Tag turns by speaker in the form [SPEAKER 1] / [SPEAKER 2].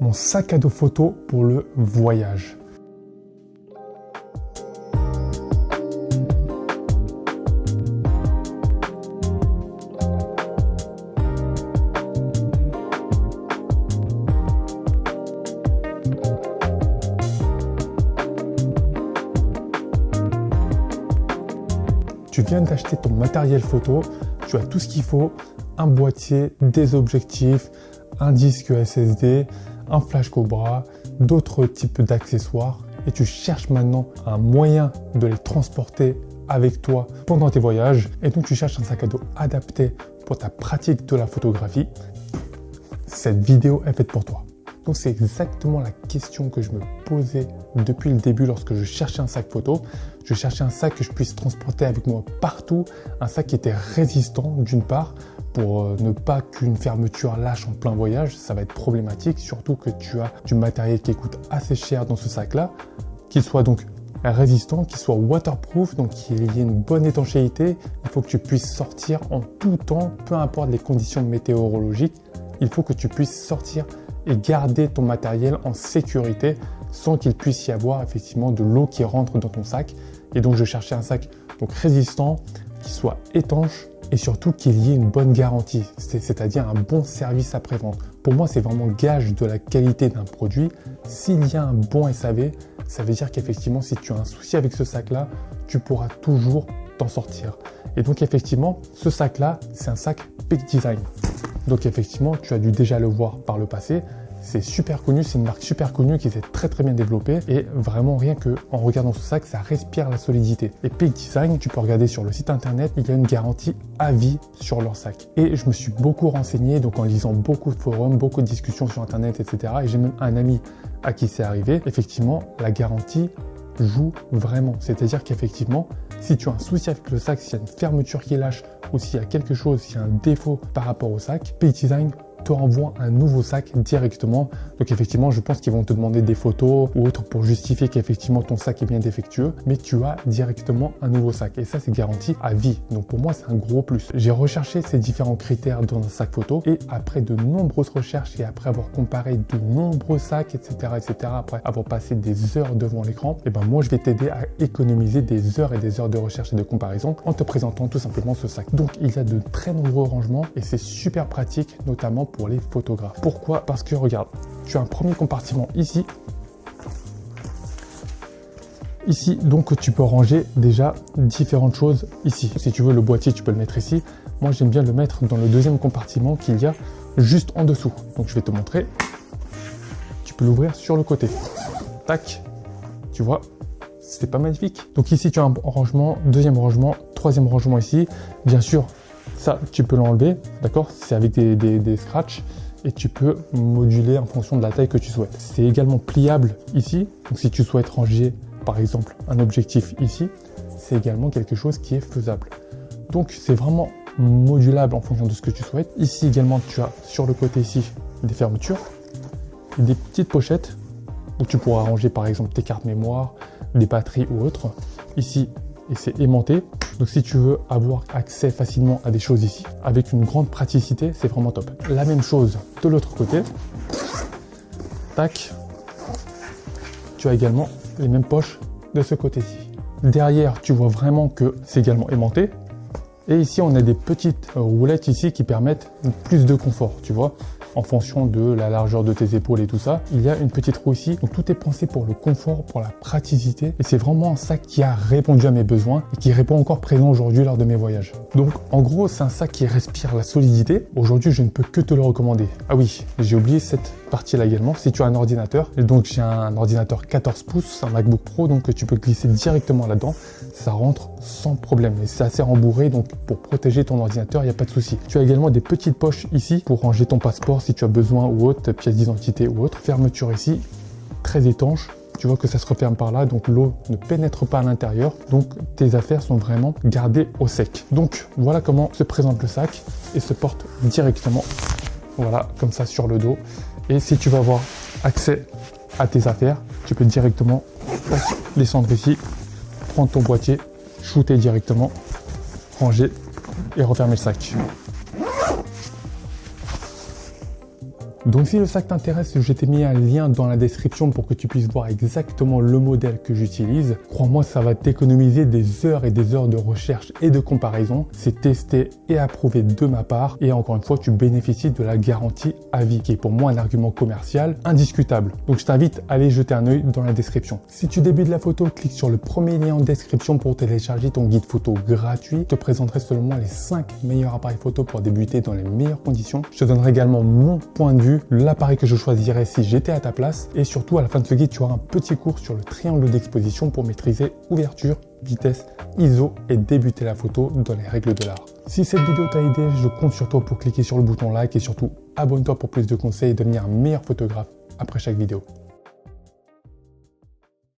[SPEAKER 1] mon sac à dos photo pour le voyage. Tu viens d'acheter ton matériel photo, tu as tout ce qu'il faut, un boîtier, des objectifs, un disque SSD, un flash Cobra, d'autres types d'accessoires et tu cherches maintenant un moyen de les transporter avec toi pendant tes voyages et donc tu cherches un sac à dos adapté pour ta pratique de la photographie. Cette vidéo est faite pour toi. Donc c'est exactement la question que je me posais depuis le début lorsque je cherchais un sac photo. Je cherchais un sac que je puisse transporter avec moi partout, un sac qui était résistant d'une part pour ne pas qu'une fermeture lâche en plein voyage, ça va être problématique, surtout que tu as du matériel qui coûte assez cher dans ce sac-là, qu'il soit donc résistant, qu'il soit waterproof, donc qu'il y ait une bonne étanchéité. Il faut que tu puisses sortir en tout temps, peu importe les conditions météorologiques, il faut que tu puisses sortir et garder ton matériel en sécurité sans qu'il puisse y avoir effectivement de l'eau qui rentre dans ton sac. Et donc je cherchais un sac donc résistant, qui soit étanche et surtout qu'il y ait une bonne garantie, c'est-à-dire un bon service après-vente. Pour moi, c'est vraiment gage de la qualité d'un produit. S'il y a un bon SAV, ça veut dire qu'effectivement, si tu as un souci avec ce sac-là, tu pourras toujours t'en sortir. Et donc effectivement, ce sac-là, c'est un sac Peak Design. Donc effectivement, tu as dû déjà le voir par le passé. C'est super connu, c'est une marque super connue qui s'est très bien développée et vraiment rien que en regardant ce sac, ça respire la solidité. Et Peak Design, tu peux regarder sur le site internet, il y a une garantie à vie sur leur sac. Et je me suis beaucoup renseigné, donc en lisant beaucoup de forums, beaucoup de discussions sur internet, etc. Et j'ai même un ami à qui c'est arrivé. Effectivement, la garantie joue vraiment. C'est-à-dire qu'effectivement, si tu as un souci avec le sac, s'il y a une fermeture qui lâche ou s'il y a quelque chose, s'il y a un défaut par rapport au sac, Peak Design te renvoie un nouveau sac directement. Donc effectivement, je pense qu'ils vont te demander des photos ou autres pour justifier qu'effectivement ton sac est bien défectueux, mais tu as directement un nouveau sac et ça c'est garanti à vie. Donc pour moi c'est un gros plus. J'ai recherché ces différents critères dans un sac photo et après de nombreuses recherches et après avoir comparé de nombreux sacs, etc., après avoir passé des heures devant l'écran, et ben moi je vais t'aider à économiser des heures et des heures de recherche et de comparaison en te présentant tout simplement ce sac. Donc il y a de très nombreux rangements et c'est super pratique, notamment pour les photographes. Pourquoi? Parce que regarde, tu as un premier compartiment ici. Ici, donc tu peux ranger déjà différentes choses ici. Si tu veux le boîtier, tu peux le mettre ici. Moi, j'aime bien le mettre dans le deuxième compartiment qu'il y a juste en dessous. Donc je vais te montrer. Tu peux l'ouvrir sur le côté. Tac, tu vois, c'est pas magnifique. Donc ici, tu as un rangement, deuxième rangement, troisième rangement ici. Bien sûr, ça, tu peux l'enlever, d'accord? C'est avec des scratchs et tu peux moduler en fonction de la taille que tu souhaites. C'est également pliable ici. Donc, si tu souhaites ranger, par exemple, un objectif ici, c'est également quelque chose qui est faisable. Donc, c'est vraiment modulable en fonction de ce que tu souhaites. Ici également, tu as sur le côté ici des fermetures et des petites pochettes où tu pourras ranger, par exemple, tes cartes mémoire, des batteries ou autres. Ici, et c'est aimanté. Donc si tu veux avoir accès facilement à des choses ici, avec une grande praticité, c'est vraiment top. La même chose de l'autre côté. Tac. Tu as également les mêmes poches de ce côté-ci. Derrière, tu vois vraiment que c'est également aimanté. Et ici, on a des petites roulettes ici qui permettent plus de confort, tu vois. En fonction de la largeur de tes épaules et tout ça, il y a une petite roue ici. Donc tout est pensé pour le confort, pour la praticité. Et c'est vraiment un sac qui a répondu à mes besoins et qui répond encore présent aujourd'hui lors de mes voyages. Donc en gros, c'est un sac qui respire la solidité. Aujourd'hui, je ne peux que te le recommander. Ah oui, j'ai oublié cette partie-là également. Si tu as un ordinateur, et donc j'ai un ordinateur 14 pouces, un MacBook Pro, donc tu peux glisser directement là-dedans. Ça rentre sans problème. Et c'est assez rembourré, donc pour protéger ton ordinateur, il n'y a pas de souci. Tu as également des petites poches ici pour ranger ton passeport si tu as besoin ou autre, pièce d'identité ou autre. Fermeture ici, très étanche. Tu vois que ça se referme par là, donc l'eau ne pénètre pas à l'intérieur. Donc tes affaires sont vraiment gardées au sec. Donc voilà comment se présente le sac et se porte directement, voilà, comme ça sur le dos. Et si tu veux avoir accès à tes affaires, tu peux directement descendre ici, prendre ton boîtier, shooter directement, ranger et refermer le sac. Donc si le sac t'intéresse, je t'ai mis un lien dans la description pour que tu puisses voir exactement le modèle que j'utilise. Crois-moi, ça va t'économiser des heures et des heures de recherche et de comparaison. C'est testé et approuvé de ma part. Et encore une fois, tu bénéficies de la garantie à vie, qui est pour moi un argument commercial indiscutable. Donc je t'invite à aller jeter un œil dans la description. Si tu débutes la photo, clique sur le premier lien en description pour télécharger ton guide photo gratuit. Je te présenterai selon moi les 5 meilleurs appareils photo pour débuter dans les meilleures conditions. Je te donnerai également mon point de vue, l'appareil que je choisirais si j'étais à ta place. Et surtout, à la fin de ce guide, tu auras un petit cours sur le triangle d'exposition pour maîtriser ouverture, vitesse, ISO et débuter la photo dans les règles de l'art. Si cette vidéo t'a aidé, je compte sur toi pour cliquer sur le bouton like et surtout abonne-toi pour plus de conseils et devenir un meilleur photographe après chaque vidéo.